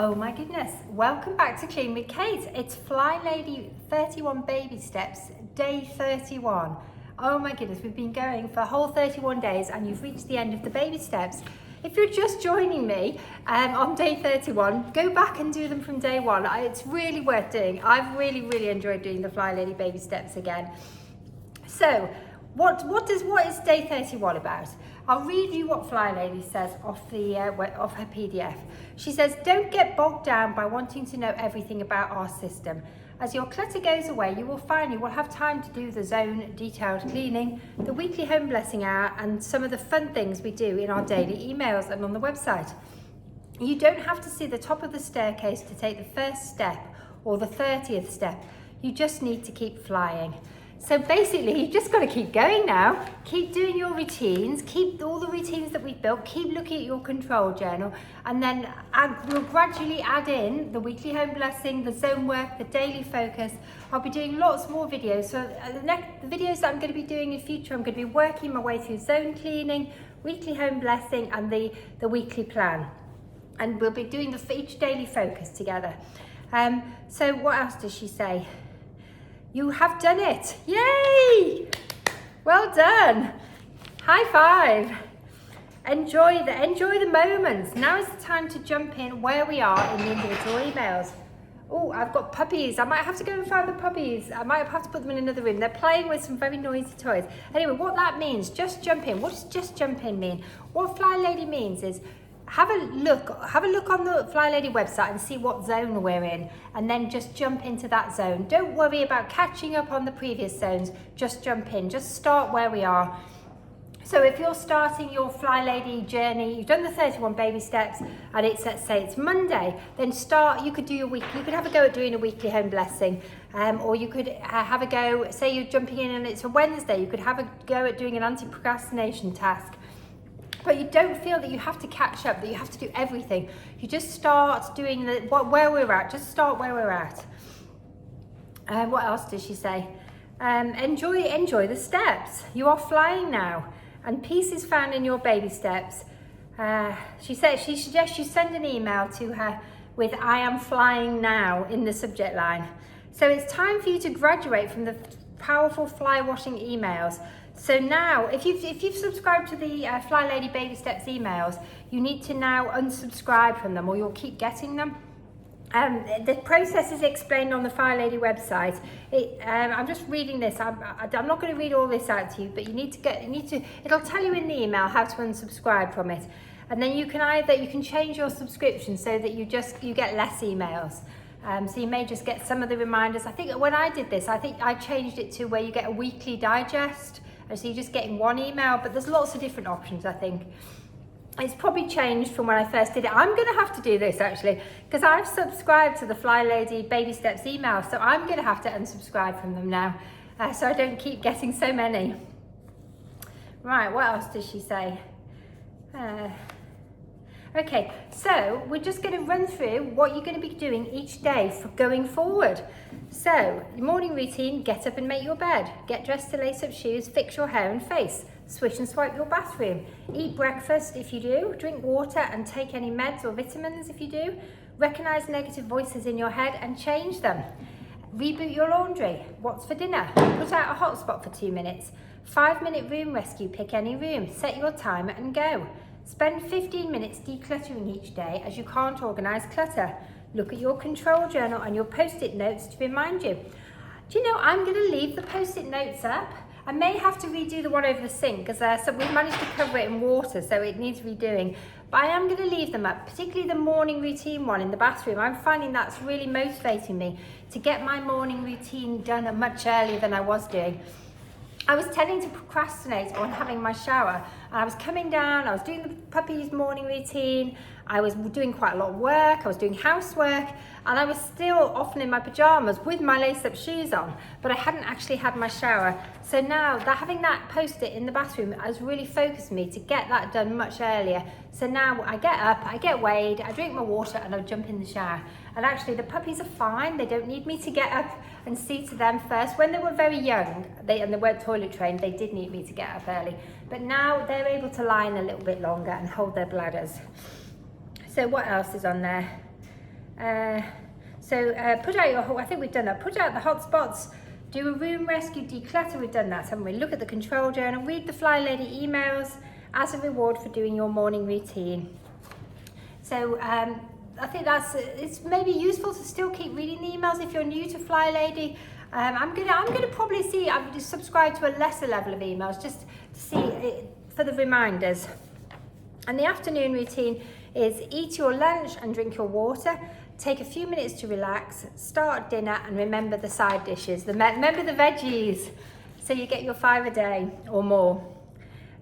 Oh my goodness, welcome back to Clean with Kate. It's Flylady 31 Baby Steps, day 31. Oh my goodness, we've been going for a whole 31 days and you've reached the end of the baby steps. If you're just joining me on day 31, go back and do them from day one. It's really worth doing. I've really enjoyed doing the Flylady baby steps again. So, what is day 31 about? I'll read you what Flylady says off her PDF. She says, don't get bogged down by wanting to know everything about our system. As your clutter goes away, you will find you will have time to do the zone detailed cleaning, the weekly home blessing hour, and some of the fun things we do in our daily emails and on the website. You don't have to see the top of the staircase to take the first step or the 30th step. You just need to keep flying. So basically, you've just got to keep going now. Keep doing your routines, keep all the routines that we've built, keep looking at your control journal, and then we'll gradually add in the weekly home blessing, the zone work, the daily focus. I'll be doing lots more videos. So the videos that I'm going to be doing in future, I'm going to be working my way through zone cleaning, weekly home blessing, and the weekly plan. And we'll be doing each daily focus together. So what else does she say? You have done it. Yay! Well done. High five. Enjoy the moments. Now is the time to jump in where we are in the individual emails. Oh, I've got puppies. I might have to go and find the puppies. I might have to put them in another room. They're playing with some very noisy toys. Anyway, what that means, just jump in. What does just jump in mean? What Flylady means is have a look on the Flylady website and see what zone we're in, and then just jump into that zone. Don't worry about catching up on the previous zones, just jump in, just start where we are. So if you're starting your Flylady journey, you've done the 31 baby steps and it's, let's say it's Monday, then you could do your week, you could have a go at doing a weekly home blessing, or you could have a go, say you're jumping in and it's a Wednesday, you could have a go at doing an anti-procrastination task. But you don't feel that you have to catch up, that you have to do everything. You just start doing where we're at, just start where we're at. What else does she say? Enjoy the steps. You are flying now, and peace is found in your baby steps. She suggests you send an email to her with "I am flying now" in the subject line. So it's time for you to graduate from the powerful fly washing emails. So now, if you've subscribed to the Flylady Baby Steps emails, you need to now unsubscribe from them, or you'll keep getting them. The process is explained on the Flylady website. I'm just reading this. I'm not going to read all this out to you, but it'll tell you in the email how to unsubscribe from it, and then you can change your subscription so that you get less emails. So you may just get some of the reminders. I think when I did this, I changed it to where you get a weekly digest. So you're just getting one email, but there's lots of different options, I think. It's probably changed from when I first did it. I'm going to have to do this actually, because I've subscribed to the Flylady Baby Steps email, so I'm going to have to unsubscribe from them now, so I don't keep getting so many. Right, what else does she say? Okay, so we're just going to run through what you're going to be doing each day for going forward. So, your morning routine: get up and make your bed, get dressed to lace up shoes, fix your hair and face, swish and swipe your bathroom, eat breakfast if you do, drink water and take any meds or vitamins if you do, recognize negative voices in your head and change them, reboot your laundry, what's for dinner, put out a hotspot for 2 minutes, 5-minute room rescue, pick any room, set your timer and go. Spend 15 minutes decluttering each day as you can't organise clutter. Look at your control journal and your post-it notes to remind you. Do you know, I'm going to leave the post-it notes up. I may have to redo the one over the sink because we've managed to cover it in water, so it needs redoing. But I am going to leave them up, particularly the morning routine one in the bathroom. I'm finding that's really motivating me to get my morning routine done much earlier than I was doing. I was tending to procrastinate on having my shower, and I was coming down, I was doing the puppy's morning routine, I was doing quite a lot of work, I was doing housework, and I was still often in my pajamas with my lace-up shoes on, but I hadn't actually had my shower. So now, having that post-it in the bathroom has really focused me to get that done much earlier. So now I get up, I get weighed, I drink my water, and I jump in the shower. And actually the puppies are fine, they don't need me to get up and see to them first. When they were very young, and they weren't toilet trained, they did need me to get up early. But now they're able to lie in a little bit longer and hold their bladders. So what else is on there? Put out your, I think we've done that. Put out the hot spots, do a room rescue, declutter, we've done that, haven't we? Look at the control journal, read the Flylady emails as a reward for doing your morning routine. So I think it's maybe useful to still keep reading the emails if you're new to Flylady. I'm gonna probably see, I've just subscribed to a lesser level of emails just to see it, for the reminders. And the afternoon routine is eat your lunch and drink your water, take a few minutes to relax, start dinner, and remember the side dishes, remember the veggies, so you get your 5 a day or more.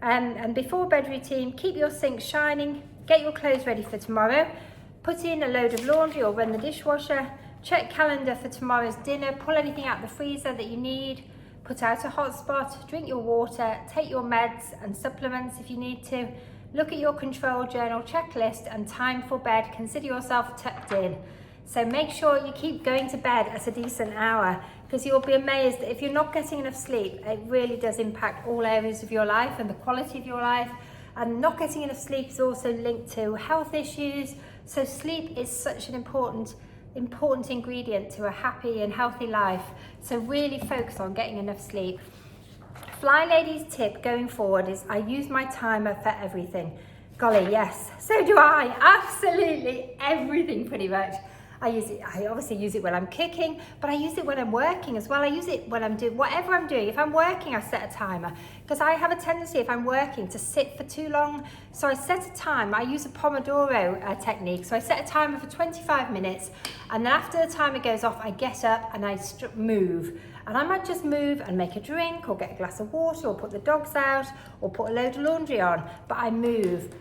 And before bed routine, keep your sink shining, get your clothes ready for tomorrow, put in a load of laundry or run the dishwasher, check calendar for tomorrow's dinner, pull anything out the freezer that you need, put out a hotspot, drink your water, take your meds and supplements if you need to, look at your control journal, checklist, and time for bed. Consider yourself tucked in. So make sure you keep going to bed at a decent hour, because you'll be amazed that if you're not getting enough sleep, it really does impact all areas of your life and the quality of your life. And not getting enough sleep is also linked to health issues. So sleep is such an important ingredient to a happy and healthy life. So really focus on getting enough sleep. Flylady's tip going forward is I use my timer for everything. Golly, yes, so do I. Absolutely everything pretty much. I obviously use it when I'm cooking, but I use it when I'm working as well. I use it when I'm doing whatever I'm doing. If I'm working, I set a timer, because I have a tendency, if I'm working, to sit for too long. So I set a time. I use a Pomodoro technique. So I set a timer for 25 minutes, and then after the timer goes off, I get up and I move. And I might just move and make a drink or get a glass of water or put the dogs out or put a load of laundry on, but I move.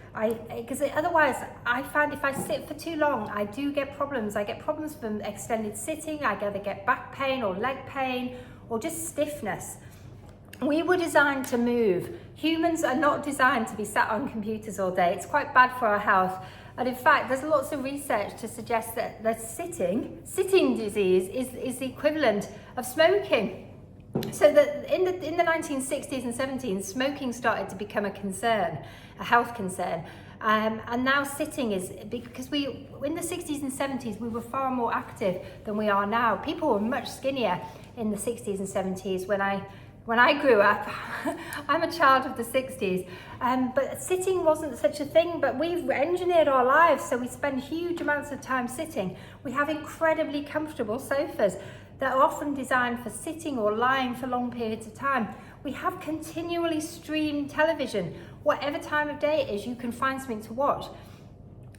Because otherwise I find if I sit for too long, I do get problems. I get problems from extended sitting. I either get back pain or leg pain or just stiffness. We were designed to move. Humans are not designed to be sat on computers all day. It's quite bad for our health. And in fact, there's lots of research to suggest that the sitting disease is the equivalent of smoking. So that in the 1960s and 70s, smoking started to become a concern, a health concern. And now sitting is, because in the 60s and 70s, we were far more active than we are now. People were much skinnier in the 60s and 70s when I grew up. I'm a child of the 60s, but sitting wasn't such a thing, but we've engineered our lives so we spend huge amounts of time sitting. We have incredibly comfortable sofas that are often designed for sitting or lying for long periods of time. We have continually streamed television. Whatever time of day it is, you can find something to watch.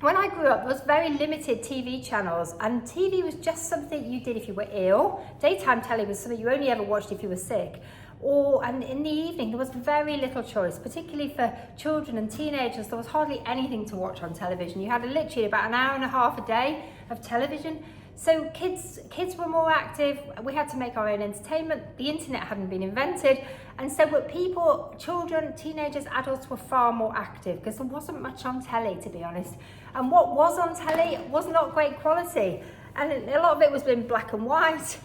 When I grew up, there was very limited TV channels, and TV was just something you did if you were ill. Daytime telly was something you only ever watched if you were sick. And in the evening, there was very little choice, particularly for children and teenagers. There was hardly anything to watch on television. You had literally about an hour and a half a day of television. So kids were more active. We had to make our own entertainment. The internet hadn't been invented. And so people, children, teenagers, adults were far more active because there wasn't much on telly, to be honest. And what was on telly was not great quality. And a lot of it was in black and white.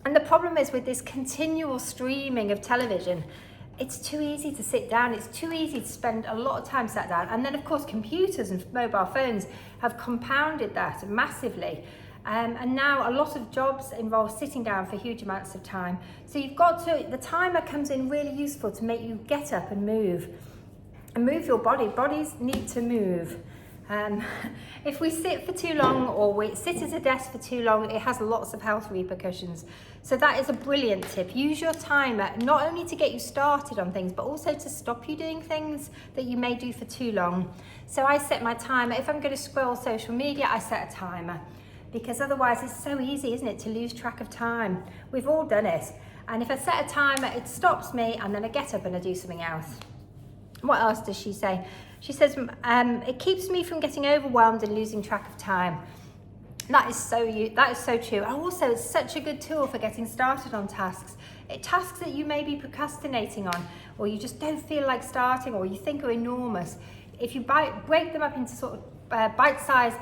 And the problem is with this continual streaming of television, it's too easy to sit down. It's too easy to spend a lot of time sat down. And then of course, computers and mobile phones have compounded that massively. And now a lot of jobs involve sitting down for huge amounts of time. So the timer comes in really useful to make you get up and move your body. Bodies need to move. If we sit for too long or we sit at a desk for too long, it has lots of health repercussions. So that is a brilliant tip. Use your timer not only to get you started on things, but also to stop you doing things that you may do for too long. So I set my timer. If I'm going to scroll social media, I set a timer. Because otherwise it's so easy, isn't it, to lose track of time. We've all done it. And if I set a timer, it stops me and then I get up and I do something else. What else does she say? She says, it keeps me from getting overwhelmed and losing track of time. That is so true. And also it's such a good tool for getting started on tasks. Tasks that you may be procrastinating on, or you just don't feel like starting, or you think are enormous. If you break them up into sort of bite-sized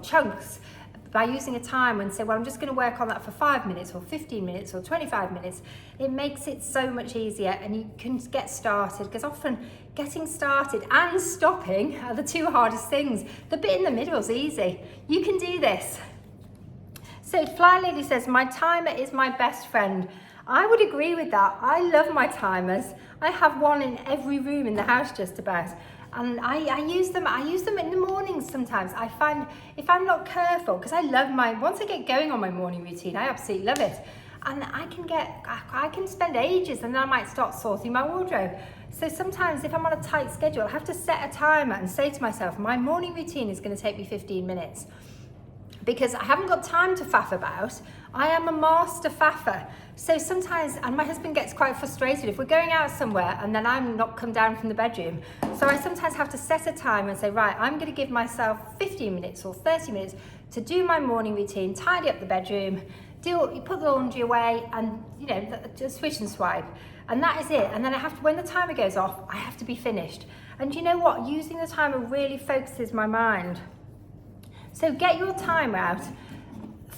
chunks, by using a timer and say, well, I'm just going to work on that for 5 minutes or 15 minutes or 25 minutes, it makes it so much easier and you can get started, because often getting started and stopping are the two hardest things. The bit in the middle is easy. You can do this. So Flylady says, my timer is my best friend. I would agree with that. I love my timers. I have one in every room in the house just about. And I use them in the mornings sometimes. I find if I'm not careful, because once I get going on my morning routine, I absolutely love it. And I can spend ages and then I might start sorting my wardrobe. So sometimes if I'm on a tight schedule, I have to set a timer and say to myself, my morning routine is going to take me 15 minutes. Because I haven't got time to faff about. I am a master faffer. So sometimes, and my husband gets quite frustrated if we're going out somewhere and then I'm not come down from the bedroom. So I sometimes have to set a time and say, right, I'm going to give myself 15 minutes or 30 minutes to do my morning routine, tidy up the bedroom, put the laundry away, and just switch and swipe. And that is it. And then when the timer goes off, I have to be finished. And you know what? Using the timer really focuses my mind. So get your timer out.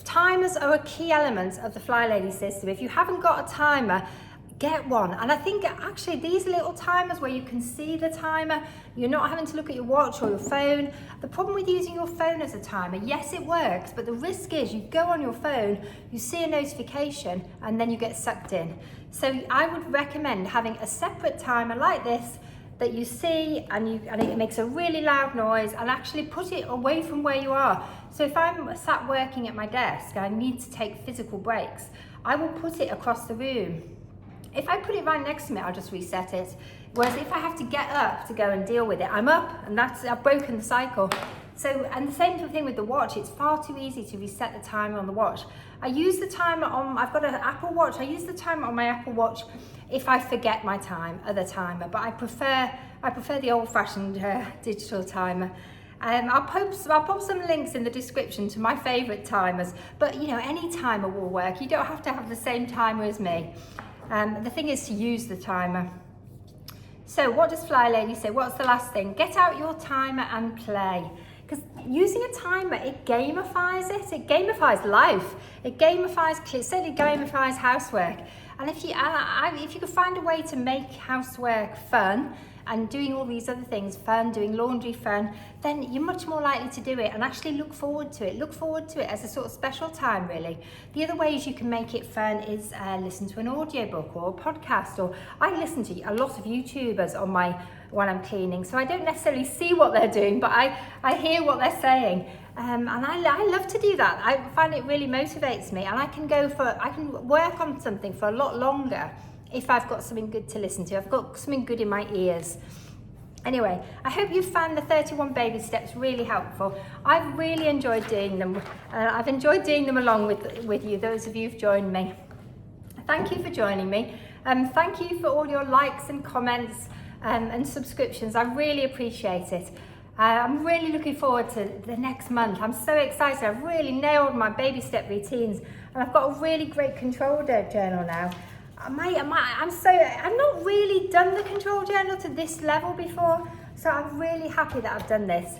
Timers are a key element of the Flylady system. If you haven't got a timer, get one. And I think actually these little timers where you can see the timer, you're not having to look at your watch or your phone. The problem with using your phone as a timer, yes, it works, but the risk is you go on your phone, you see a notification, and then you get sucked in. So I would recommend having a separate timer like this that you see, and it makes a really loud noise, and actually put it away from where you are. So if I'm sat working at my desk and I need to take physical breaks, I will put it across the room. If I put it right next to me, I'll just reset it. Whereas if I have to get up to go and deal with it, I'm up, and I've broken the cycle. So, and the same thing with the watch, it's far too easy to reset the timer on the watch. I use the timer I've got an Apple Watch, I use the timer on my Apple Watch if I forget my other timer, but I prefer the old-fashioned digital timer. I'll pop some links in the description to my favourite timers, but any timer will work. You don't have to have the same timer as me. The thing is to use the timer. So what does Flylady say? What's the last thing? Get out your timer and play. Because using a timer, it gamifies it. It gamifies life. It certainly gamifies housework. And if you could find a way to make housework fun, and doing all these other things fun, doing laundry fun, then you're much more likely to do it and actually look forward to it. Look forward to it as a sort of special time, really. The other ways you can make it fun is listen to an audiobook or a podcast, or I listen to a lot of YouTubers when I'm cleaning, so I don't necessarily see what they're doing, but I hear what they're saying. And I love to do that. I find it really motivates me, and I can work on something for a lot longer if I've got something good to listen to. I've got something good in my ears. Anyway, I hope you found the 31 baby steps really helpful. I've really enjoyed doing them. I've enjoyed doing them along with you, those of you who've joined me. Thank you for joining me. Thank you for all your likes and comments and subscriptions. I really appreciate it. I'm really looking forward to the next month. I'm so excited. I've really nailed my baby step routines, and I've got a really great control journal now. I've not really done the control journal to this level before, so I'm really happy that I've done this.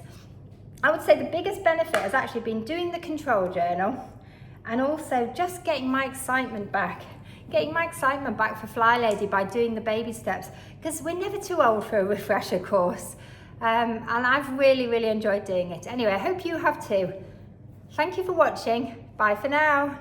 I would say the biggest benefit has actually been doing the control journal, and also just getting my excitement back. Getting my excitement back for Flylady by doing the baby steps, because we're never too old for a refresher course. And I've really, really enjoyed doing it. Anyway, I hope you have too. Thank you for watching. Bye for now.